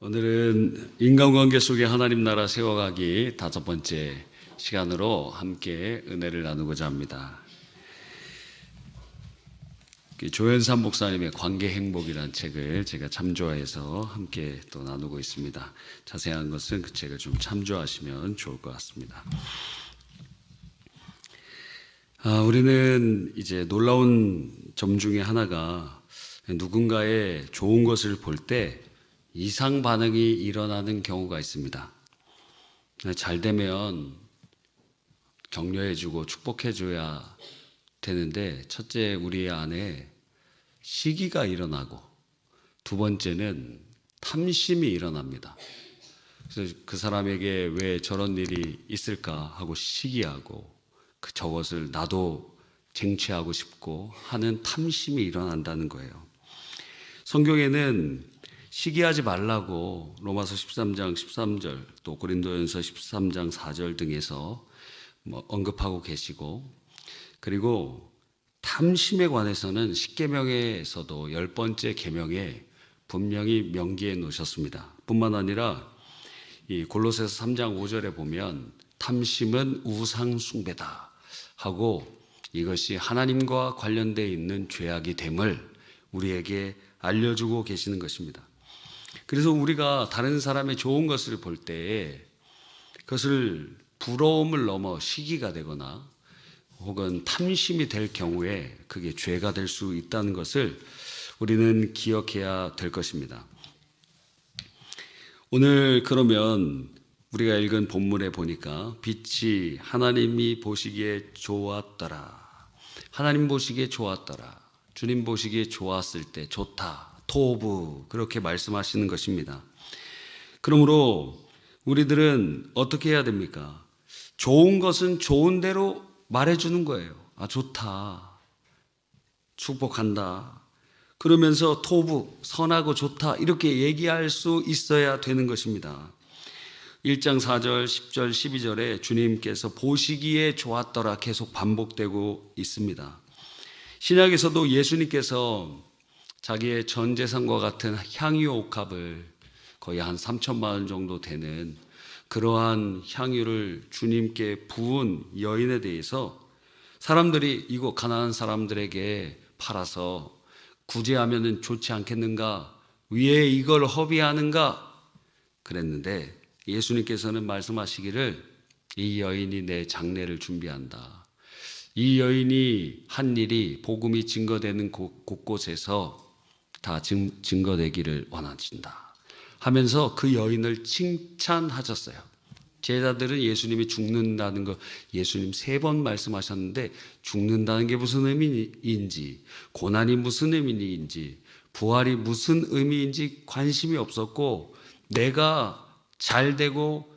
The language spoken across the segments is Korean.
오늘은 인간관계 속에 하나님 나라 세워가기 5번째 시간으로 함께 은혜를 나누고자 합니다. 조현삼 목사님의 관계 행복이라는 책을 제가 참조해서 함께 또 나누고 있습니다. 자세한 것은 그 책을 좀 참조하시면 좋을 것 같습니다. 우리는 이제 놀라운 점 중에 하나가 누군가의 좋은 것을 볼 때 이상 반응이 일어나는 경우가 있습니다. 잘 되면 격려해주고 축복해줘야 되는데, 첫째, 우리 안에 시기가 일어나고, 두 번째는 탐심이 일어납니다. 그래서 그 사람에게 왜 저런 일이 있을까 하고 시기하고, 저것을 나도 쟁취하고 싶고 하는 탐심이 일어난다는 거예요. 성경에는 시기하지 말라고 로마서 13장 13절 또 고린도전서 13장 4절 등에서 언급하고 계시고, 그리고 탐심에 관해서는 10계명에서도 10번째 계명에 분명히 명기해 놓으셨습니다. 뿐만 아니라 이 골로새서 3장 5절에 보면 탐심은 우상 숭배다 하고 이것이 하나님과 관련되어 있는 죄악이 됨을 우리에게 알려주고 계시는 것입니다. 그래서 우리가 다른 사람의 좋은 것을 볼 때에 그것을 부러움을 넘어 시기가 되거나 혹은 탐심이 될 경우에 그게 죄가 될 수 있다는 것을 우리는 기억해야 될 것입니다. 오늘 그러면 우리가 읽은 본문에 보니까 빛이 하나님이 보시기에 좋았더라. 하나님 보시기에 좋았더라. 주님 보시기에 좋았을 때 좋다. 토부, 그렇게 말씀하시는 것입니다. 그러므로 우리들은 어떻게 해야 됩니까? 좋은 것은 좋은 대로 말해주는 거예요. 좋다, 축복한다, 그러면서 토부, 선하고 좋다, 이렇게 얘기할 수 있어야 되는 것입니다. 1장 4절, 10절, 12절에 주님께서 보시기에 좋았더라 계속 반복되고 있습니다. 신약에서도 예수님께서 자기의 전 재산과 같은 향유 옥합을 거의 한 3천만 원 정도 되는 그러한 향유를 주님께 부은 여인에 대해서 사람들이 이거 가난한 사람들에게 팔아서 구제하면 좋지 않겠는가? 왜 이걸 허비하는가? 그랬는데 예수님께서는 말씀하시기를 이 여인이 내 장례를 준비한다. 이 여인이 한 일이 복음이 증거되는 곳곳에서 다 증거되기를 원하신다 하면서 그 여인을 칭찬하셨어요. 제자들은 예수님이 죽는다는 거 예수님 3번 말씀하셨는데 죽는다는 게 무슨 의미인지, 고난이 무슨 의미인지, 부활이 무슨 의미인지 관심이 없었고, 내가 잘 되고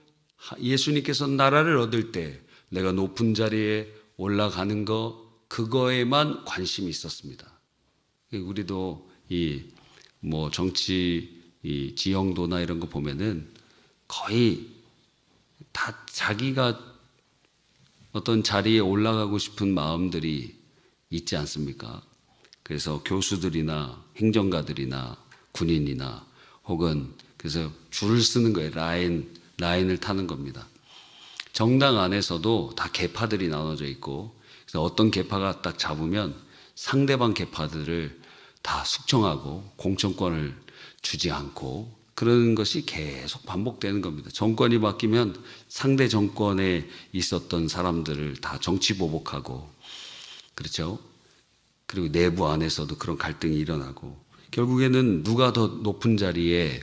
예수님께서 나라를 얻을 때 내가 높은 자리에 올라가는 거, 그거에만 관심이 있었습니다. 우리도 정치 지형도나 이런 거 보면은 거의 다 자기가 어떤 자리에 올라가고 싶은 마음들이 있지 않습니까? 그래서 교수들이나 행정가들이나 군인이나 혹은 그래서 줄을 쓰는 거예요. 라인을 타는 겁니다. 정당 안에서도 다 계파들이 나눠져 있고, 그래서 어떤 계파가 딱 잡으면 상대방 계파들을 다 숙청하고 공천권을 주지 않고 그런 것이 계속 반복되는 겁니다. 정권이 바뀌면 상대 정권에 있었던 사람들을 다 정치 보복하고, 그렇죠? 그리고 내부 안에서도 그런 갈등이 일어나고, 결국에는 누가 더 높은 자리에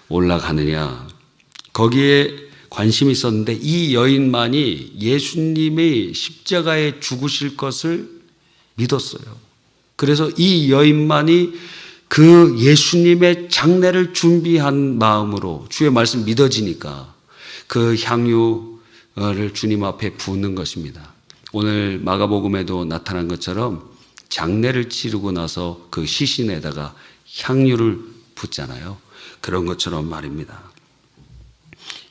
올라가느냐, 거기에 관심이 있었는데 이 여인만이 예수님의 십자가에 죽으실 것을 믿었어요. 그래서 이 여인만이 그 예수님의 장례를 준비한 마음으로 주의 말씀 믿어지니까 그 향유를 주님 앞에 부는 것입니다. 오늘 마가복음에도 나타난 것처럼 장례를 치르고 나서 그 시신에다가 향유를 붓잖아요. 그런 것처럼 말입니다.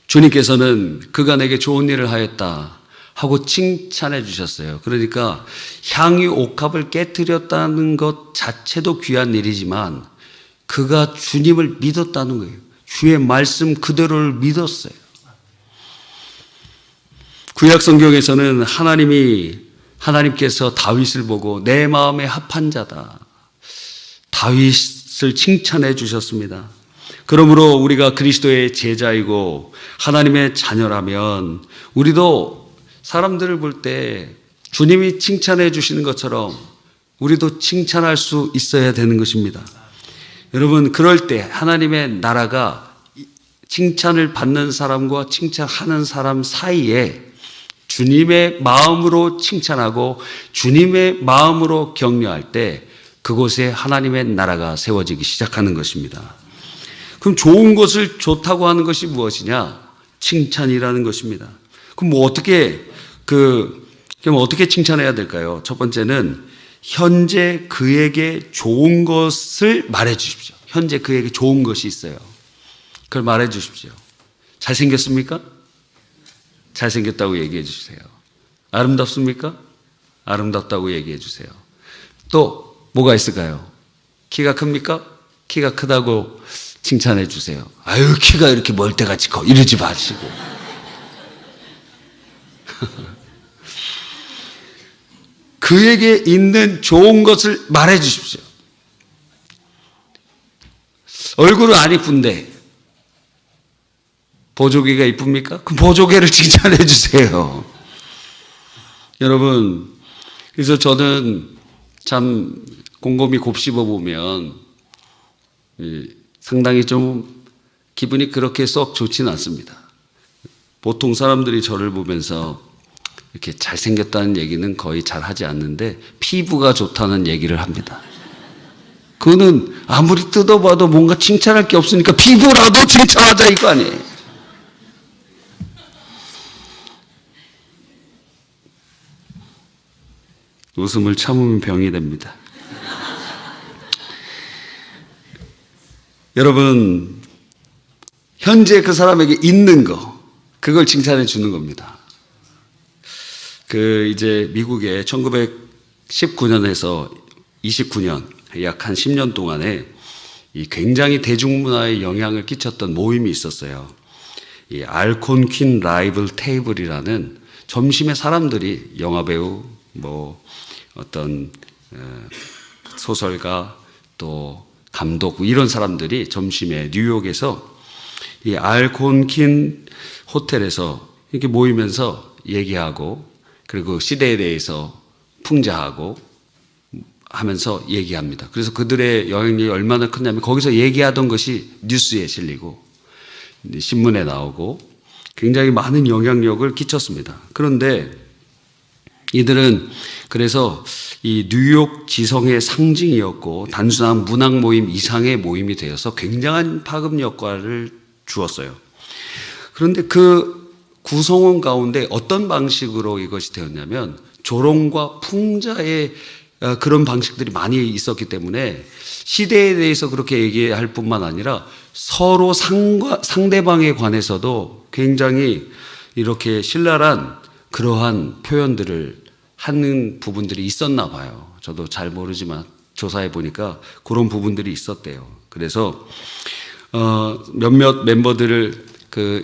주님께서는 그가 내게 좋은 일을 하였다 하고 칭찬해 주셨어요. 그러니까 향유 옥합을 깨뜨렸다는 것 자체도 귀한 일이지만 그가 주님을 믿었다는 거예요. 주의 말씀 그대로를 믿었어요. 구약 성경에서는 하나님께서 다윗을 보고 내 마음에 합한 자다, 다윗을 칭찬해 주셨습니다. 그러므로 우리가 그리스도의 제자이고 하나님의 자녀라면 우리도 사람들을 볼 때 주님이 칭찬해 주시는 것처럼 우리도 칭찬할 수 있어야 되는 것입니다. 여러분, 그럴 때 하나님의 나라가 칭찬을 받는 사람과 칭찬하는 사람 사이에 주님의 마음으로 칭찬하고 주님의 마음으로 격려할 때 그곳에 하나님의 나라가 세워지기 시작하는 것입니다. 그럼 좋은 것을 좋다고 하는 것이 무엇이냐? 칭찬이라는 것입니다. 그럼 어떻게 칭찬해야 될까요? 첫 번째는 현재 그에게 좋은 것을 말해 주십시오. 현재 그에게 좋은 것이 있어요. 그걸 말해 주십시오. 잘생겼습니까? 잘생겼다고 얘기해 주세요. 아름답습니까? 아름답다고 얘기해 주세요. 또 뭐가 있을까요? 키가 큽니까? 키가 크다고 칭찬해 주세요. 아유, 키가 이렇게 멀때같이 커, 이러지 마시고. 그에게 있는 좋은 것을 말해 주십시오. 얼굴은 안 이쁜데 보조개가 이쁩니까? 그 보조개를 칭찬해 주세요. 여러분, 그래서 저는 참 곰곰이 곱씹어 보면 상당히 좀 기분이 그렇게 썩 좋지는 않습니다. 보통 사람들이 저를 보면서 이렇게 잘생겼다는 얘기는 거의 잘 하지 않는데 피부가 좋다는 얘기를 합니다. 그거는 아무리 뜯어봐도 뭔가 칭찬할 게 없으니까 피부라도 칭찬하자 이거 아니에요. 웃음을 참으면 병이 됩니다. 여러분, 현재 그 사람에게 있는 거, 그걸 칭찬해 주는 겁니다. 이제 미국에 1919년에서 29년, 약 한 10년 동안에 이 굉장히 대중문화에 영향을 끼쳤던 모임이 있었어요. 이 알콘퀸 라이블 테이블이라는 점심에 사람들이 영화배우, 어떤 소설가, 또 감독, 이런 사람들이 점심에 뉴욕에서 이 알콘킨 호텔에서 이렇게 모이면서 얘기하고, 그리고 시대에 대해서 풍자하고 하면서 얘기합니다. 그래서 그들의 영향력이 얼마나 컸냐면 거기서 얘기하던 것이 뉴스에 실리고 신문에 나오고 굉장히 많은 영향력을 끼쳤습니다. 그런데 이들은 그래서 이 뉴욕 지성의 상징이었고 단순한 문학 모임 이상의 모임이 되어서 굉장한 파급 효과를 주었어요. 그런데 그 구성원 가운데 어떤 방식으로 이것이 되었냐면 조롱과 풍자의 그런 방식들이 많이 있었기 때문에 시대에 대해서 그렇게 얘기할 뿐만 아니라 서로 상대방에 관해서도 굉장히 이렇게 신랄한 그러한 표현들을 하는 부분들이 있었나 봐요. 저도 잘 모르지만 조사해 보니까 그런 부분들이 있었대요. 그래서 몇몇 멤버들을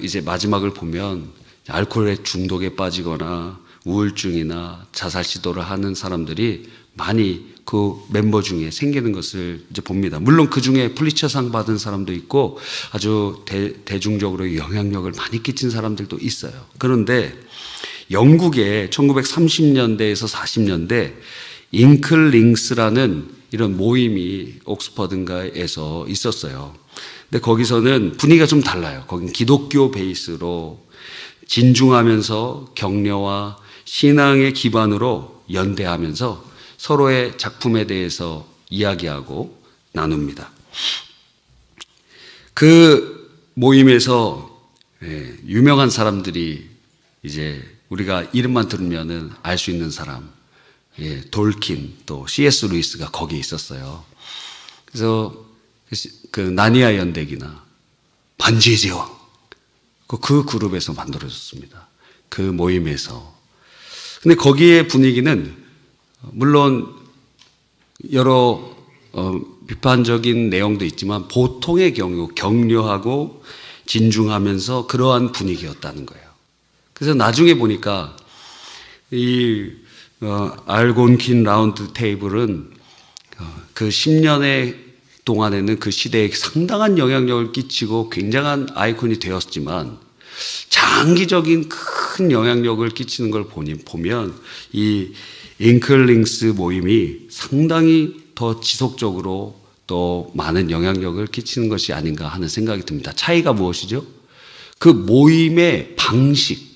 이제 마지막을 보면 알코올의 중독에 빠지거나 우울증이나 자살 시도를 하는 사람들이 많이 그 멤버 중에 생기는 것을 이제 봅니다. 물론 그 중에 플리처상 받은 사람도 있고 아주 대중적으로 영향력을 많이 끼친 사람들도 있어요. 그런데 영국에 1930년대에서 40년대 잉클링스라는 이런 모임이 옥스퍼드인가에서 있었어요. 근데 거기서는 분위기가 좀 달라요. 거긴 기독교 베이스로 진중하면서 격려와 신앙의 기반으로 연대하면서 서로의 작품에 대해서 이야기하고 나눕니다. 그 모임에서 유명한 사람들이 이제 우리가 이름만 들으면은 알 수 있는 사람, 돌킨, 또 C.S. 루이스가 거기에 있었어요. 그래서 그 나니아 연대기나 반지의 제왕, 그 그룹에서 만들어졌습니다. 그 모임에서. 근데 거기에 분위기는 물론 여러 비판적인 내용도 있지만 보통의 경우 격려하고 진중하면서 그러한 분위기였다는 거예요. 그래서 나중에 보니까 이 알곤킨 라운드 테이블은 그 10년의 동안에는 그 시대에 상당한 영향력을 끼치고 굉장한 아이콘이 되었지만 장기적인 큰 영향력을 끼치는 걸 보면 이 잉클링스 모임이 상당히 더 지속적으로 또 많은 영향력을 끼치는 것이 아닌가 하는 생각이 듭니다. 차이가 무엇이죠? 그 모임의 방식,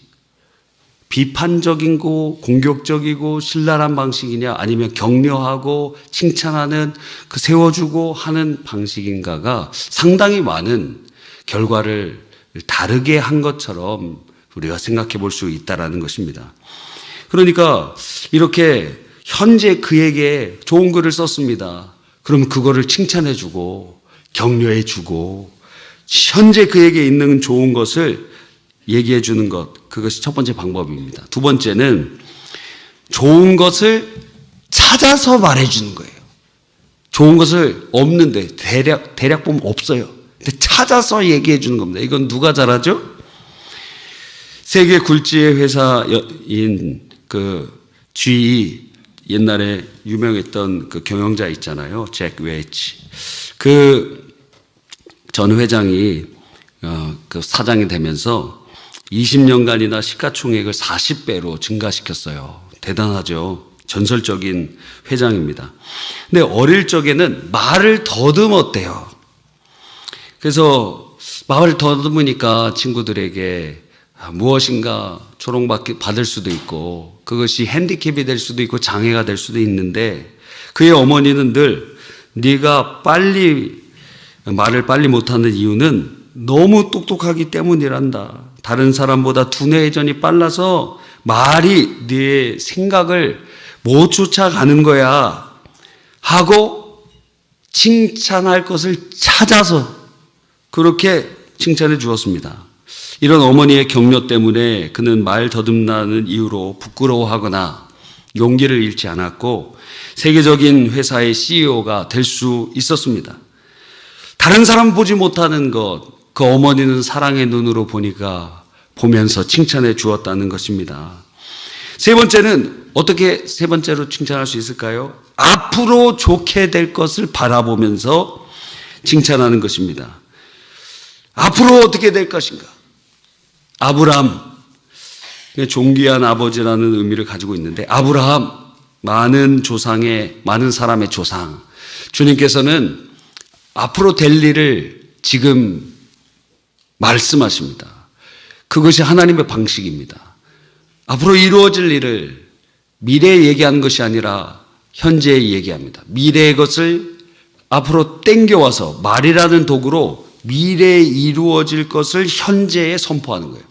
비판적이고 공격적이고 신랄한 방식이냐 아니면 격려하고 칭찬하는 그 세워주고 하는 방식인가가 상당히 많은 결과를 다르게 한 것처럼 우리가 생각해 볼 수 있다라는 것입니다. 그러니까 이렇게 현재 그에게 좋은 글을 썼습니다. 그러면 그거를 칭찬해 주고 격려해 주고 현재 그에게 있는 좋은 것을 얘기해 주는 것, 그것이 첫 번째 방법입니다. 두 번째는 좋은 것을 찾아서 말해 주는 거예요. 좋은 것을 없는데 대략 보면 없어요. 근데 찾아서 얘기해 주는 겁니다. 이건 누가 잘하죠? 세계 굴지의 회사인 그 GE, 옛날에 유명했던 그 경영자 있잖아요. 잭 웨이치. 그 전 회장이 그 사장이 되면서 20년간이나 시가총액을 40배로 증가시켰어요. 대단하죠. 전설적인 회장입니다. 근데 어릴 적에는 말을 더듬었대요. 그래서 말을 더듬으니까 친구들에게 무엇인가 조롱받을 수도 있고 그것이 핸디캡이 될 수도 있고 장애가 될 수도 있는데 그의 어머니는 늘 네가 말을 빨리 못하는 이유는 너무 똑똑하기 때문이란다. 다른 사람보다 두뇌 회전이 빨라서 말이 네 생각을 못 쫓아가는 거야 하고 칭찬할 것을 찾아서 그렇게 칭찬해 주었습니다. 이런 어머니의 격려 때문에 그는 말 더듬나는 이유로 부끄러워하거나 용기를 잃지 않았고 세계적인 회사의 CEO가 될 수 있었습니다. 다른 사람 보지 못하는 것, 그 어머니는 사랑의 눈으로 보면서 칭찬해 주었다는 것입니다. 세 번째는 어떻게 세 번째로 칭찬할 수 있을까요? 앞으로 좋게 될 것을 바라보면서 칭찬하는 것입니다. 앞으로 어떻게 될 것인가? 아브라함, 존귀한 아버지라는 의미를 가지고 있는데 아브라함, 많은 사람의 조상. 주님께서는 앞으로 될 일을 지금 말씀하십니다. 그것이 하나님의 방식입니다. 앞으로 이루어질 일을 미래에 얘기하는 것이 아니라 현재에 얘기합니다. 미래의 것을 앞으로 땡겨와서 말이라는 도구로 미래에 이루어질 것을 현재에 선포하는 거예요.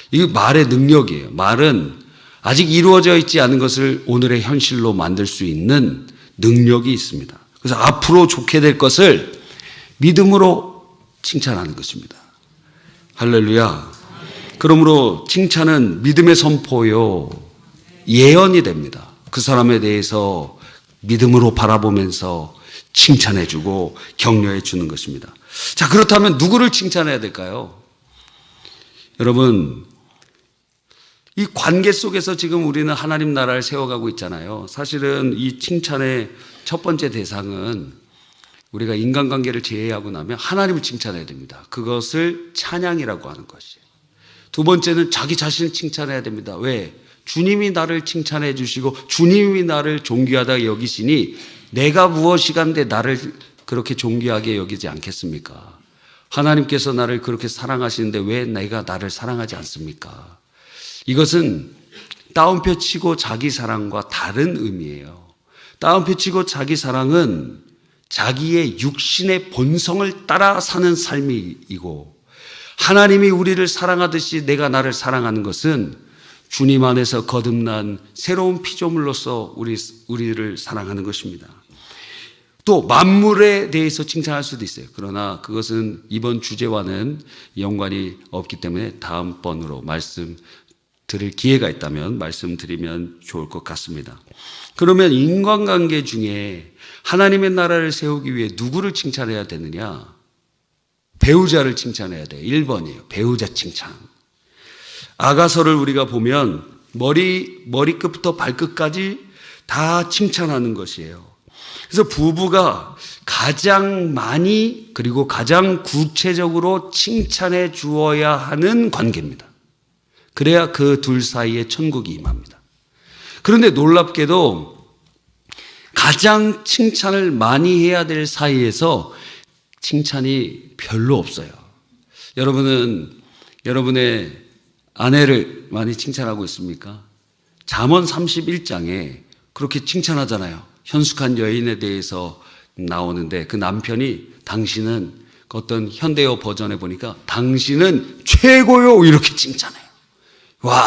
이게 말의 능력이에요. 말은 아직 이루어져 있지 않은 것을 오늘의 현실로 만들 수 있는 능력이 있습니다. 그래서 앞으로 좋게 될 것을 믿음으로 칭찬하는 것입니다. 할렐루야. 그러므로 칭찬은 믿음의 선포요, 예언이 됩니다. 그 사람에 대해서 믿음으로 바라보면서 칭찬해주고 격려해주는 것입니다. 자, 그렇다면 누구를 칭찬해야 될까요? 여러분, 이 관계 속에서 지금 우리는 하나님 나라를 세워가고 있잖아요. 사실은 이 칭찬의 첫 번째 대상은 우리가 인간관계를 제외하고 나면 하나님을 칭찬해야 됩니다. 그것을 찬양이라고 하는 것이에요. 두 번째는 자기 자신을 칭찬해야 됩니다. 왜? 주님이 나를 칭찬해 주시고 주님이 나를 존귀하다 여기시니 내가 무엇이간데 나를 그렇게 존귀하게 여기지 않겠습니까? 하나님께서 나를 그렇게 사랑하시는데 왜 내가 나를 사랑하지 않습니까? 이것은 따옴표 치고 자기 사랑과 다른 의미예요. 따옴표 치고 자기 사랑은 자기의 육신의 본성을 따라 사는 삶이고, 하나님이 우리를 사랑하듯이 내가 나를 사랑하는 것은 주님 안에서 거듭난 새로운 피조물로서 우리를 사랑하는 것입니다. 또 만물에 대해서 칭찬할 수도 있어요. 그러나 그것은 이번 주제와는 연관이 없기 때문에 다음번으로 드릴 기회가 있다면 말씀드리면 좋을 것 같습니다. 그러면 인간관계 중에 하나님의 나라를 세우기 위해 누구를 칭찬해야 되느냐? 배우자를 칭찬해야 돼요. 1번이에요. 배우자 칭찬. 아가서를 우리가 보면 머리끝부터 발끝까지 다 칭찬하는 것이에요. 그래서 부부가 가장 많이 그리고 가장 구체적으로 칭찬해 주어야 하는 관계입니다. 그래야 그 둘 사이에 천국이 임합니다. 그런데 놀랍게도 가장 칭찬을 많이 해야 될 사이에서 칭찬이 별로 없어요. 여러분은 여러분의 아내를 많이 칭찬하고 있습니까? 잠언 31장에 그렇게 칭찬하잖아요. 현숙한 여인에 대해서 나오는데 그 남편이 당신은 어떤 현대어 버전에 보니까 당신은 최고요 이렇게 칭찬해요. 와,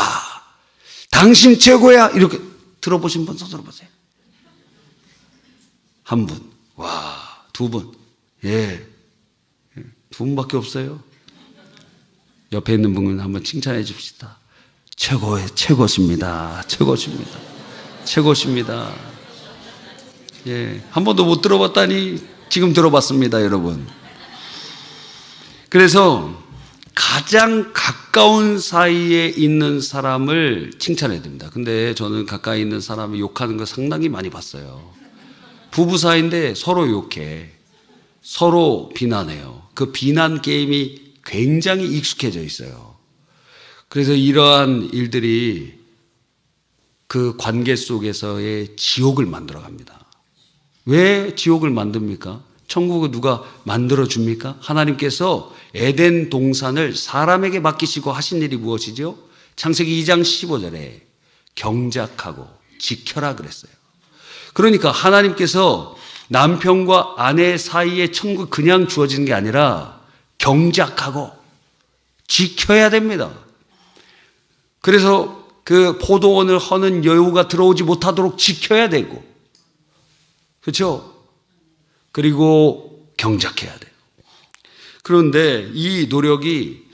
당신 최고야 이렇게 들어보신 분 손 들어보세요. 한 분, 와, 두 분, 예, 두 분밖에 없어요. 옆에 있는 분은 한번 칭찬해 줍시다. 최고십니다. 최고십니다. 최고십니다. 예, 한 번도 못 들어봤다니 지금 들어봤습니다, 여러분. 그래서 가장 가까운 사이에 있는 사람을 칭찬해야 됩니다. 근데 저는 가까이 있는 사람을 욕하는 거 상당히 많이 봤어요. 부부 사이인데 서로 욕해. 서로 비난해요. 그 비난 게임이 굉장히 익숙해져 있어요. 그래서 이러한 일들이 그 관계 속에서의 지옥을 만들어 갑니다. 왜 지옥을 만듭니까? 천국을 누가 만들어 줍니까? 하나님께서 에덴 동산을 사람에게 맡기시고 하신 일이 무엇이죠? 창세기 2장 15절에 경작하고 지켜라 그랬어요. 그러니까 하나님께서 남편과 아내 사이에 천국 그냥 주어지는 게 아니라 경작하고 지켜야 됩니다. 그래서 그 포도원을 허는 여우가 들어오지 못하도록 지켜야 되고, 그렇죠? 그리고 경작해야 돼요. 그런데 이 노력이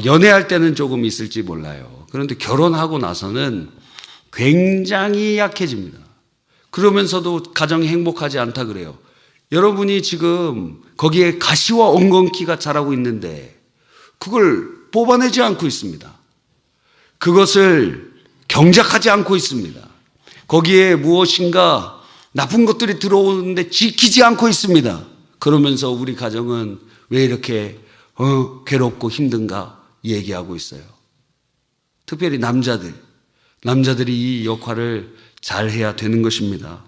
연애할 때는 조금 있을지 몰라요. 그런데 결혼하고 나서는 굉장히 약해집니다. 그러면서도 가정이 행복하지 않다 그래요. 여러분이 지금 거기에 가시와 엉겅퀴가 자라고 있는데 그걸 뽑아내지 않고 있습니다. 그것을 경작하지 않고 있습니다. 거기에 무엇인가 나쁜 것들이 들어오는데 지키지 않고 있습니다. 그러면서 우리 가정은 왜 이렇게 괴롭고 힘든가 얘기하고 있어요. 특별히 남자들이 이 역할을 잘 해야 되는 것입니다.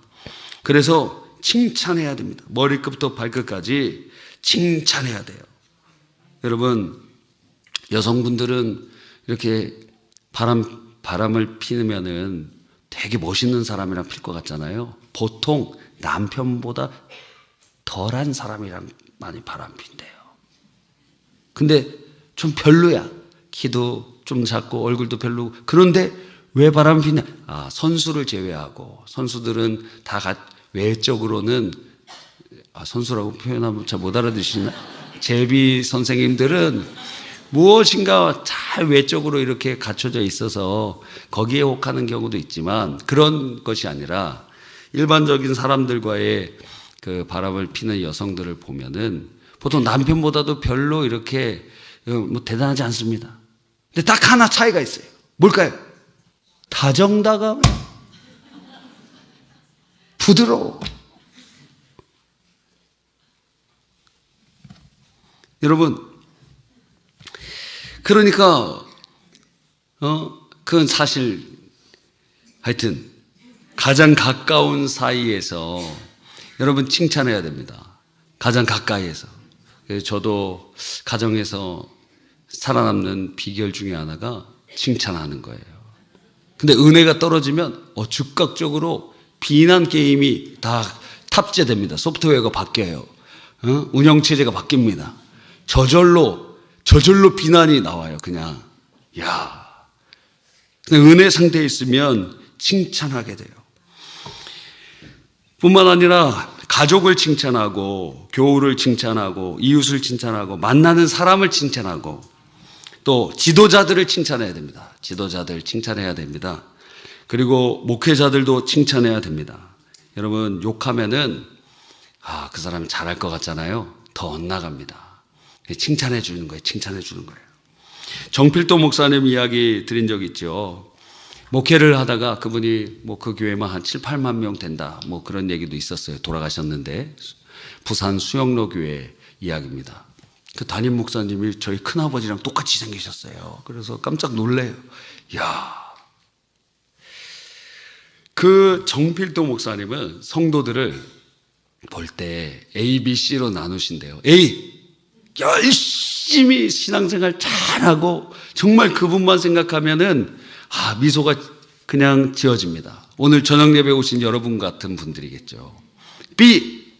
그래서 칭찬해야 됩니다. 머리끝부터 발끝까지 칭찬해야 돼요. 여러분, 여성분들은 이렇게 바람을 피우면은 되게 멋있는 사람이랑 필 것 같잖아요. 보통 남편보다 덜한 사람이랑 많이 바람 핀대요. 근데 좀 별로야. 키도 좀 작고 얼굴도 별로고. 그런데 왜 바람 피냐? 선수를 제외하고, 선수들은 다 외적으로는, 선수라고 표현하면 잘 못 알아듣시나? 제비 선생님들은 무엇인가 잘 외적으로 이렇게 갖춰져 있어서 거기에 혹하는 경우도 있지만 그런 것이 아니라 일반적인 사람들과의 그 바람을 피는 여성들을 보면은 보통 남편보다도 별로 이렇게 뭐 대단하지 않습니다. 근데 딱 하나 차이가 있어요. 뭘까요? 다정다감, 부드러워. 여러분, 그러니까 그건 사실 하여튼 가장 가까운 사이에서 여러분 칭찬해야 됩니다. 가장 가까이에서. 그래서 저도 가정에서 살아남는 비결 중에 하나가 칭찬하는 거예요. 근데 은혜가 떨어지면 즉각적으로 비난 게임이 다 탑재됩니다. 소프트웨어가 바뀌어요. 운영체제가 바뀝니다. 저절로 비난이 나와요. 그냥 근데 은혜 상태에 있으면 칭찬하게 돼요. 뿐만 아니라 가족을 칭찬하고 교우를 칭찬하고 이웃을 칭찬하고 만나는 사람을 칭찬하고 또 지도자들을 칭찬해야 됩니다. 지도자들 칭찬해야 됩니다. 그리고 목회자들도 칭찬해야 됩니다. 여러분, 욕하면은 그 사람이 잘할 것 같잖아요. 더 엇나갑니다. 칭찬해 주는 거예요. 칭찬해 주는 거예요. 정필도 목사님 이야기 드린 적 있죠. 목회를 하다가 그분이 그 교회만 한 7, 8만 명 된다. 그런 얘기도 있었어요. 돌아가셨는데 부산 수영로 교회 이야기입니다. 그 담임 목사님이 저희 큰아버지랑 똑같이 생기셨어요. 그래서 깜짝 놀래요. 이야. 그 정필도 목사님은 성도들을 볼 때 A, B, C로 나누신대요. A, 열심히 신앙생활 잘하고 정말 그분만 생각하면은 미소가 그냥 지어집니다. 오늘 저녁 예배 오신 여러분 같은 분들이겠죠. B,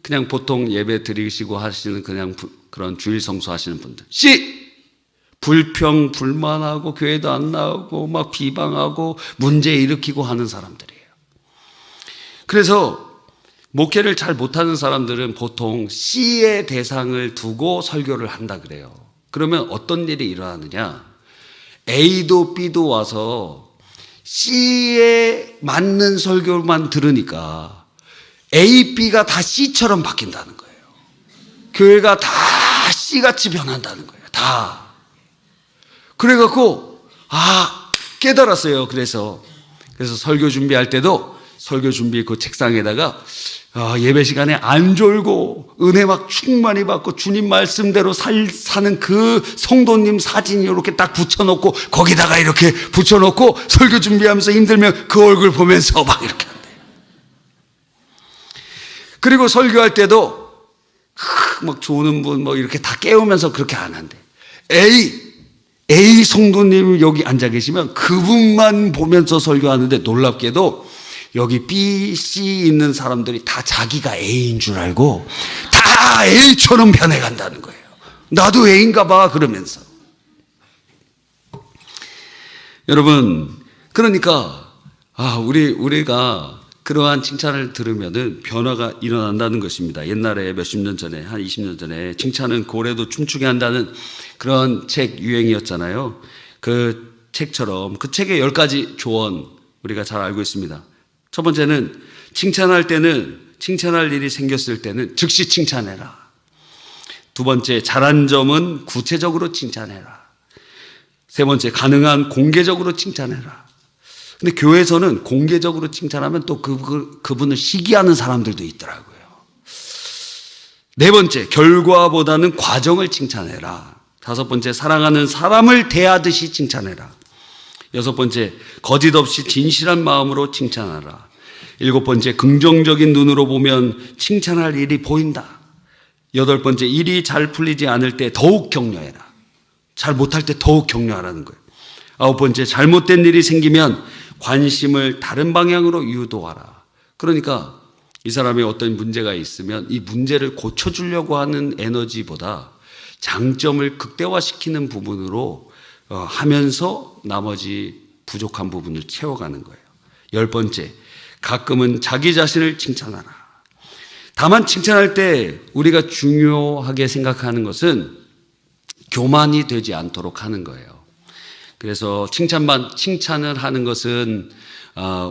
그냥 보통 예배 드리시고 하시는 그냥 그런 주일 성수 하시는 분들. C, 불평, 불만하고 교회도 안 나오고 막 비방하고 문제 일으키고 하는 사람들이에요. 그래서 목회를 잘 못하는 사람들은 보통 C의 대상을 두고 설교를 한다 그래요. 그러면 어떤 일이 일어나느냐? A도 B도 와서 C에 맞는 설교만 들으니까 A, B가 다 C처럼 바뀐다는 거예요. 교회가 다 C같이 변한다는 거예요. 다. 그래갖고 깨달았어요. 그래서 설교 준비할 때도 설교 준비 그 책상에다가 예배 시간에 안 졸고 은혜 막 충만히 받고 주님 말씀대로 사는 그 성도님 사진 이렇게 딱 붙여놓고 거기다가 이렇게 붙여놓고 설교 준비하면서 힘들면 그 얼굴 보면서 막 이렇게 한대요. 그리고 설교할 때도 막 좋은 분 이렇게 다 깨우면서 그렇게 안 한대. A 성도님 여기 앉아 계시면 그분만 보면서 설교하는데 놀랍게도 여기 B, C 있는 사람들이 다 자기가 A인 줄 알고 다 A처럼 변해간다는 거예요. 나도 A인가 봐 그러면서. 여러분, 그러니까 우리가 그러한 칭찬을 들으면은 변화가 일어난다는 것입니다. 옛날에 몇십 년 전에, 한 20년 전에 칭찬은 고래도 춤추게 한다는 그런 책 유행이었잖아요. 그 책처럼 그 책의 10가지 조언 우리가 잘 알고 있습니다. 첫 번째는 칭찬할 일이 생겼을 때는 즉시 칭찬해라. 두 번째, 잘한 점은 구체적으로 칭찬해라. 세 번째, 가능한 공개적으로 칭찬해라. 근데 교회에서는 공개적으로 칭찬하면 또 그분을 시기하는 사람들도 있더라고요. 네 번째, 결과보다는 과정을 칭찬해라. 다섯 번째, 사랑하는 사람을 대하듯이 칭찬해라. 여섯 번째, 거짓 없이 진실한 마음으로 칭찬하라. 일곱 번째, 긍정적인 눈으로 보면 칭찬할 일이 보인다. 여덟 번째, 일이 잘 풀리지 않을 때 더욱 격려해라. 잘 못할 때 더욱 격려하라는 거예요. 아홉 번째, 잘못된 일이 생기면 관심을 다른 방향으로 유도하라. 그러니까 이 사람이 어떤 문제가 있으면 이 문제를 고쳐주려고 하는 에너지보다 장점을 극대화시키는 부분으로 하면서 나머지 부족한 부분을 채워가는 거예요. 열 번째, 가끔은 자기 자신을 칭찬하라. 다만 칭찬할 때 우리가 중요하게 생각하는 것은 교만이 되지 않도록 하는 거예요. 그래서 칭찬을 하는 것은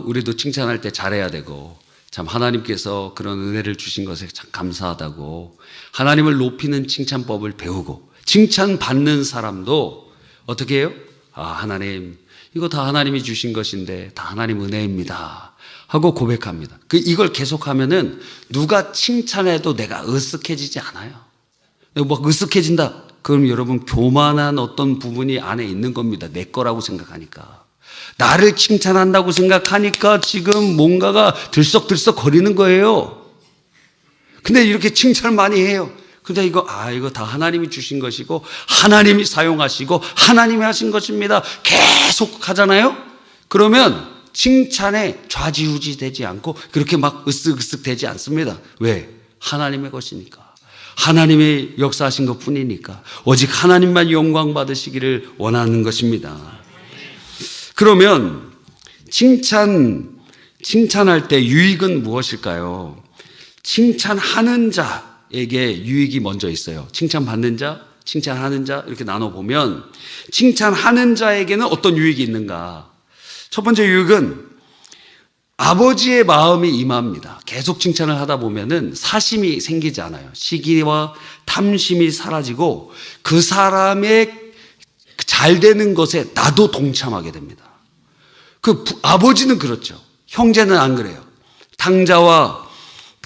우리도 칭찬할 때 잘해야 되고, 참 하나님께서 그런 은혜를 주신 것에 참 감사하다고 하나님을 높이는 칭찬법을 배우고, 칭찬받는 사람도 어떻게 해요? 하나님, 이거 다 하나님이 주신 것인데 다 하나님 은혜입니다 하고 고백합니다. 이걸 계속하면은 누가 칭찬해도 내가 으쓱해지지 않아요. 막 으쓱해진다. 그럼 여러분 교만한 어떤 부분이 안에 있는 겁니다. 내 거라고 생각하니까. 나를 칭찬한다고 생각하니까 지금 뭔가가 들썩들썩 거리는 거예요. 근데 이렇게 칭찬을 많이 해요. 근데 이거 다 하나님이 주신 것이고 하나님이 사용하시고 하나님이 하신 것입니다. 계속 하잖아요. 그러면 칭찬에 좌지우지 되지 않고 그렇게 막 으쓱으쓱 되지 않습니다. 왜? 하나님의 것이니까. 하나님의 역사하신 것 뿐이니까. 오직 하나님만 영광 받으시기를 원하는 것입니다. 그러면 칭찬할 때 유익은 무엇일까요? 칭찬하는 자에게 유익이 먼저 있어요. 칭찬받는 자, 칭찬하는 자 이렇게 나눠보면 칭찬하는 자에게는 어떤 유익이 있는가? 첫 번째 유익은 아버지의 마음이 임합니다. 계속 칭찬을 하다 보면은 사심이 생기지 않아요. 시기와 탐심이 사라지고 그 사람의 잘 되는 것에 나도 동참하게 됩니다. 아버지는 그렇죠. 형제는 안 그래요. 탕자와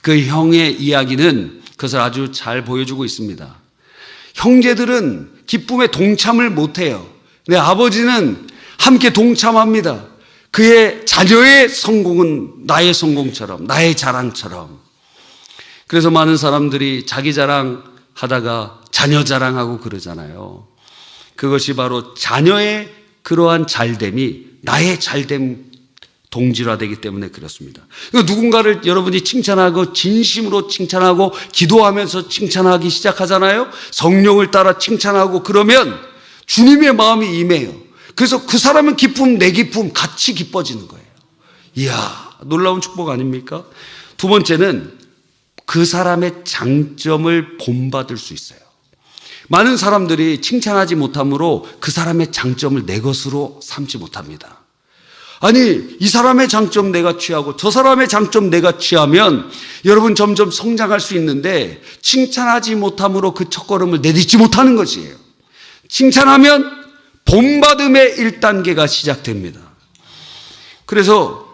그 형의 이야기는 그것을 아주 잘 보여주고 있습니다. 형제들은 기쁨에 동참을 못해요. 근데 아버지는 함께 동참합니다. 그의 자녀의 성공은 나의 성공처럼, 나의 자랑처럼. 그래서 많은 사람들이 자기 자랑 하다가 자녀 자랑하고 그러잖아요. 그것이 바로 자녀의 그러한 잘됨이 나의 잘됨 동질화되기 때문에 그렇습니다. 누군가를 여러분이 칭찬하고 진심으로 칭찬하고 기도하면서 칭찬하기 시작하잖아요. 성령을 따라 칭찬하고 그러면 주님의 마음이 임해요. 그래서 그 사람은 기쁨, 내 기쁨 같이 기뻐지는 거예요. 이야, 놀라운 축복 아닙니까? 두 번째는 그 사람의 장점을 본받을 수 있어요. 많은 사람들이 칭찬하지 못함으로 그 사람의 장점을 내 것으로 삼지 못합니다. 아니, 이 사람의 장점 내가 취하고 저 사람의 장점 내가 취하면 여러분 점점 성장할 수 있는데 칭찬하지 못함으로 그 첫걸음을 내딛지 못하는 것이에요. 칭찬하면 본받음의 1단계가 시작됩니다. 그래서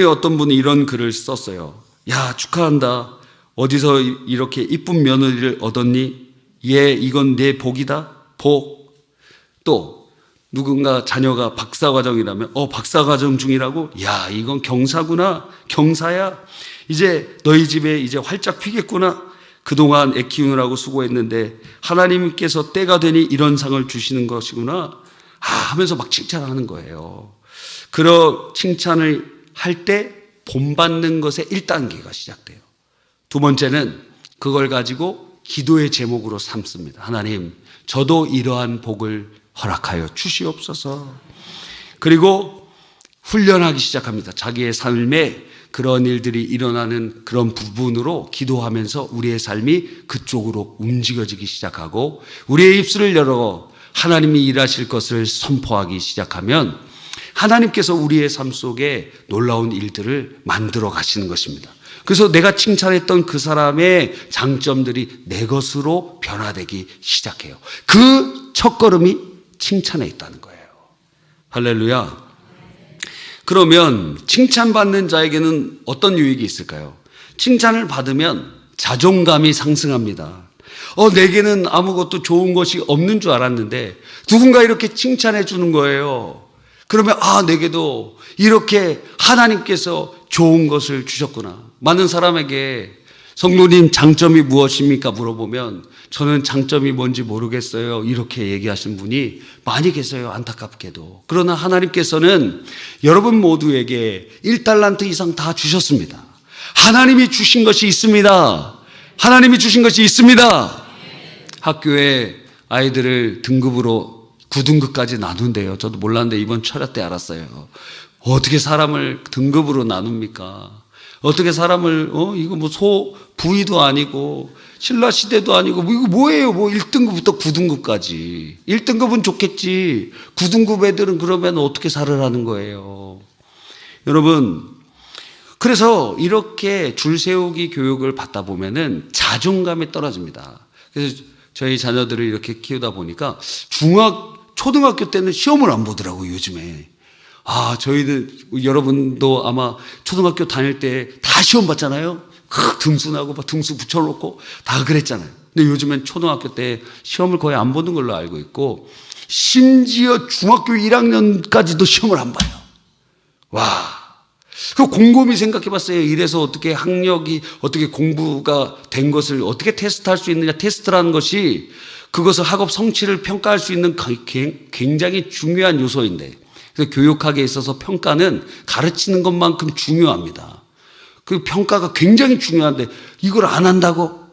어떤 분이 이런 글을 썼어요. 야, 축하한다. 어디서 이렇게 이쁜 며느리를 얻었니? 예, 이건 내 복이다. 복. 또 누군가 자녀가 박사과정이라면 박사과정 중이라고? 야, 이건 경사구나. 경사야. 이제 너희 집에 이제 활짝 피겠구나. 그동안 애 키우느라고 수고했는데 하나님께서 때가 되니 이런 상을 주시는 것이구나. 하면서 막 칭찬하는 거예요. 그런 칭찬을 할 때 본받는 것의 1단계가 시작돼요. 두 번째는 그걸 가지고 기도의 제목으로 삼습니다. 하나님, 저도 이러한 복을 허락하여 주시옵소서. 그리고 훈련하기 시작합니다. 자기의 삶에 그런 일들이 일어나는 그런 부분으로 기도하면서 우리의 삶이 그쪽으로 움직여지기 시작하고 우리의 입술을 열어 하나님이 일하실 것을 선포하기 시작하면 하나님께서 우리의 삶 속에 놀라운 일들을 만들어 가시는 것입니다. 그래서 내가 칭찬했던 그 사람의 장점들이 내 것으로 변화되기 시작해요. 그 첫걸음이 칭찬에 있다는 거예요. 할렐루야. 그러면 칭찬받는 자에게는 어떤 유익이 있을까요? 칭찬을 받으면 자존감이 상승합니다. 내게는 아무것도 좋은 것이 없는 줄 알았는데 누군가 이렇게 칭찬해 주는 거예요. 그러면 내게도 이렇게 하나님께서 좋은 것을 주셨구나. 많은 사람에게 성도님 장점이 무엇입니까? 물어보면 저는 장점이 뭔지 모르겠어요. 이렇게 얘기하시는 분이 많이 계세요. 안타깝게도. 그러나 하나님께서는 여러분 모두에게 1달란트 이상 다 주셨습니다. 하나님이 주신 것이 있습니다. 하나님이 주신 것이 있습니다. 학교에 아이들을 등급으로 9등급까지 나눈대요. 저도 몰랐는데 이번 철야 때 알았어요. 어떻게 사람을 등급으로 나눕니까? 어떻게 사람을 이거 뭐 소 부위도 아니고 신라 시대도 아니고 이거 뭐예요? 1등급부터 9등급까지. 1등급은 좋겠지. 9등급 애들은 그러면 어떻게 살으라는 거예요? 여러분, 그래서 이렇게 줄 세우기 교육을 받다 보면은 자존감이 떨어집니다. 그래서 저희 자녀들을 이렇게 키우다 보니까 초등학교 때는 시험을 안 보더라고요, 요즘에. 저희는, 여러분도 아마 초등학교 다닐 때 다 시험 봤잖아요? 등수 나고 등수 붙여놓고 다 그랬잖아요. 근데 요즘엔 초등학교 때 시험을 거의 안 보는 걸로 알고 있고, 심지어 중학교 1학년까지도 시험을 안 봐요. 와. 그 곰곰이 생각해 봤어요. 이래서 어떻게 학력이, 어떻게 공부가 된 것을 어떻게 테스트할 수 있느냐. 테스트라는 것이 그것을 학업 성취를 평가할 수 있는 굉장히 중요한 요소인데, 그래서 교육학에 있어서 평가는 가르치는 것만큼 중요합니다. 그 평가가 굉장히 중요한데 이걸 안 한다고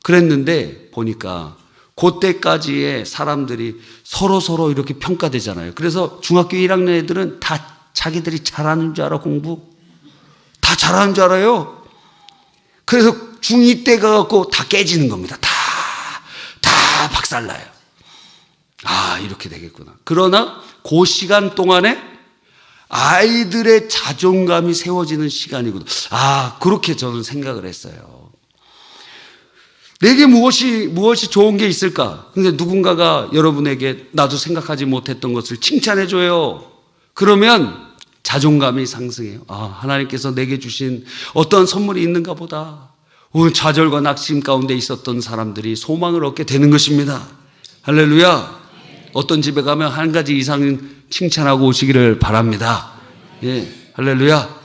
그랬는데 보니까 그때까지의 사람들이 서로 이렇게 평가되잖아요. 그래서 중학교 1학년 애들은 다 자기들이 잘하는 줄 알아, 공부. 다 잘하는 줄 알아요. 그래서 중2 때 가갖고 다 깨지는 겁니다. 다 다 박살나요. 아, 이렇게 되겠구나. 그러나 그 시간 동안에 아이들의 자존감이 세워지는 시간이구나. 아, 그렇게 저는 생각을 했어요. 내게 무엇이 좋은 게 있을까? 근데 누군가가 여러분에게 나도 생각하지 못했던 것을 칭찬해줘요. 그러면 자존감이 상승해요. 아, 하나님께서 내게 주신 어떠한 선물이 있는가 보다. 오늘 좌절과 낙심 가운데 있었던 사람들이 소망을 얻게 되는 것입니다. 할렐루야. 어떤 집에 가면 한 가지 이상 칭찬하고 오시기를 바랍니다. 예, 할렐루야.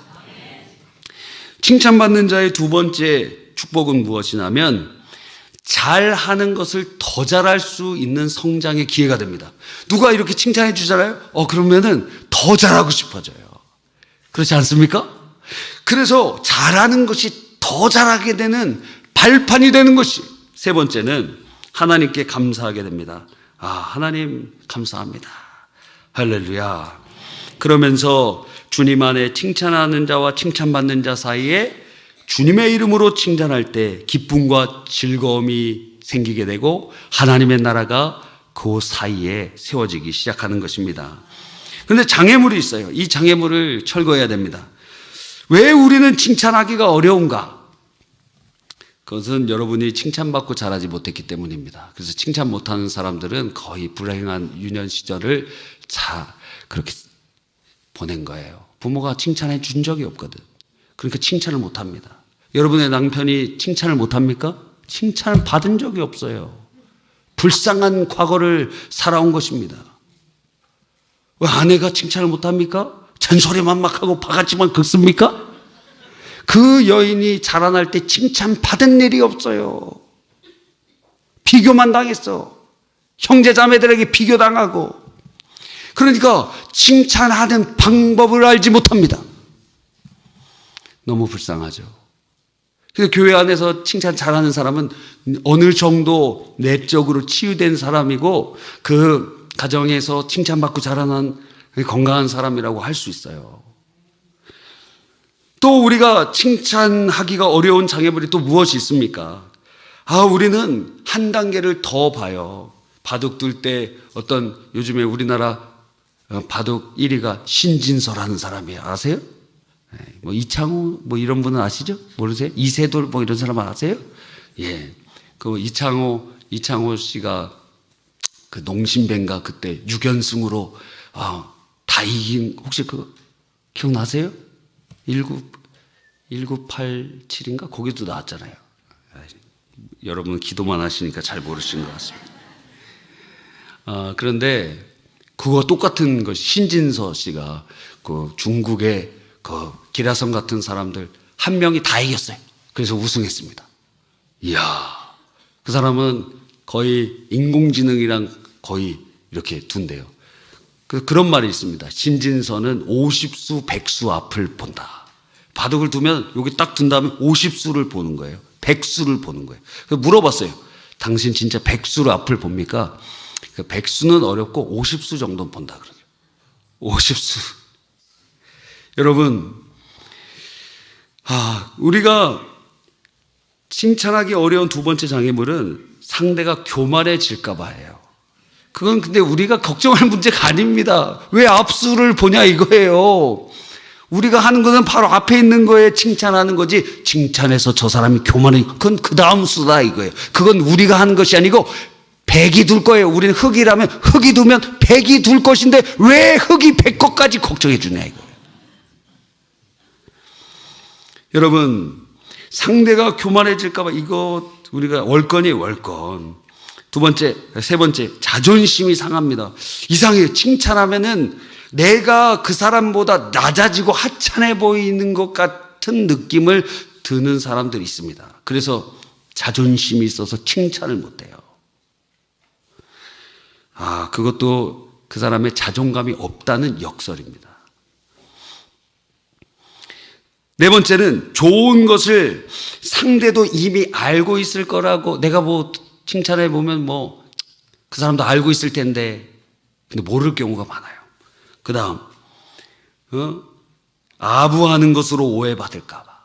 칭찬받는 자의 두 번째 축복은 무엇이냐면 잘하는 것을 더 잘할 수 있는 성장의 기회가 됩니다. 누가 이렇게 칭찬해 주잖아요. 그러면은 더 잘하고 싶어져요. 그렇지 않습니까? 그래서 잘하는 것이 더 잘하게 되는 발판이 되는 것이 세 번째는 하나님께 감사하게 됩니다. 아, 하나님 감사합니다. 할렐루야. 그러면서 주님 안에 칭찬하는 자와 칭찬받는 자 사이에 주님의 이름으로 칭찬할 때 기쁨과 즐거움이 생기게 되고 하나님의 나라가 그 사이에 세워지기 시작하는 것입니다. 그런데 장애물이 있어요. 이 장애물을 철거해야 됩니다. 왜 우리는 칭찬하기가 어려운가? 그것은 여러분이 칭찬받고 자라지 못했기 때문입니다. 그래서 칭찬 못하는 사람들은 거의 불행한 유년 시절을 그렇게 보낸 거예요. 부모가 칭찬해 준 적이 없거든. 그러니까 칭찬을 못합니다. 여러분의 남편이 칭찬을 못합니까? 칭찬을 받은 적이 없어요. 불쌍한 과거를 살아온 것입니다. 왜 아내가 칭찬을 못합니까? 잔소리만 막 하고 바가지만 긁습니까? 그 여인이 자라날 때 칭찬받은 일이 없어요. 비교만 당했어. 형제자매들에게 비교당하고. 그러니까 칭찬하는 방법을 알지 못합니다. 너무 불쌍하죠. 그래서 교회 안에서 칭찬 잘하는 사람은 어느 정도 내적으로 치유된 사람이고 그 가정에서 칭찬받고 자라난 건강한 사람이라고 할 수 있어요. 또 우리가 칭찬하기가 어려운 장애물이 또 무엇이 있습니까? 우리는 한 단계를 더 봐요. 바둑 둘 때 어떤 요즘에 우리나라 바둑 1위가 신진서라는 사람이에요. 아세요? 뭐 이창호 뭐 이런 분은 아시죠? 모르세요? 이세돌 뭐 이런 사람 아세요? 예. 그 이창호 씨가 그 농심배인가 그때 6연승으로 다 이긴 혹시 그거 기억나세요? 1987인가? 거기도 나왔잖아요. 여러분 기도만 하시니까 잘 모르시는 것 같습니다. 그런데 그거 똑같은 것이 신진서 씨가 그 중국의 그 기라성 같은 사람들 한 명이 다 이겼어요. 그래서 우승했습니다. 이야, 그 사람은 거의 인공지능이랑 거의 이렇게 둔대요. 그런 말이 있습니다. 신진서는 50수 100수 앞을 본다. 바둑을 두면 여기 딱 둔 다음에 50수를 보는 거예요. 100수를 보는 거예요. 그래서 물어봤어요. 당신 진짜 100수를 앞을 봅니까? 100수는 어렵고 50수 정도는 본다 그러죠. 50수. 여러분, 우리가 칭찬하기 어려운 두 번째 장애물은 상대가 교만해질까 봐예요. 그건 근데 우리가 걱정할 문제가 아닙니다. 왜 앞수를 보냐 이거예요. 우리가 하는 것은 바로 앞에 있는 거에 칭찬하는 거지, 칭찬해서 저 사람이 교만해, 그건 그 다음 수다 이거예요. 그건 우리가 하는 것이 아니고 백이 둘 거예요. 우리는 흙이라면 흙이 두면 백이 둘 것인데 왜 흙이 백 것까지 걱정해 주냐 이거예요. 여러분, 상대가 교만해질까 봐 이거 우리가 월권이에요, 월권. 세 번째, 자존심이 상합니다. 이상해요. 칭찬하면은 내가 그 사람보다 낮아지고 하찮아 보이는 것 같은 느낌을 드는 사람들이 있습니다. 그래서 자존심이 있어서 칭찬을 못해요. 그것도 그 사람의 자존감이 없다는 역설입니다. 네 번째는 좋은 것을 상대도 이미 알고 있을 거라고, 내가 뭐 칭찬해 보면 뭐 그 사람도 알고 있을 텐데 근데 모를 경우가 많아요. 그 다음 아부하는 것으로 오해받을까 봐.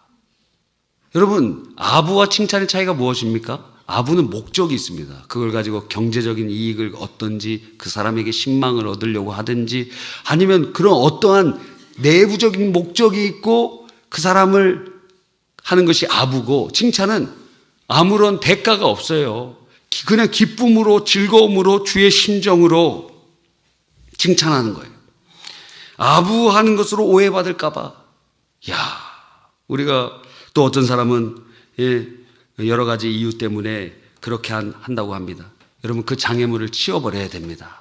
여러분, 아부와 칭찬의 차이가 무엇입니까? 아부는 목적이 있습니다. 그걸 가지고 경제적인 이익을 얻든지 그 사람에게 신망을 얻으려고 하든지 아니면 그런 어떠한 내부적인 목적이 있고 그 사람을 하는 것이 아부고, 칭찬은 아무런 대가가 없어요. 그냥 기쁨으로, 즐거움으로, 주의 심정으로 칭찬하는 거예요. 아부하는 것으로 오해받을까봐. 우리가 또 어떤 사람은 여러 가지 이유 때문에 그렇게 한다고 합니다. 여러분, 그 장애물을 치워버려야 됩니다.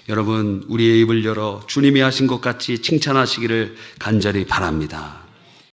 여러분, 우리의 입을 열어 주님이 하신 것 같이 칭찬하시기를 간절히 바랍니다.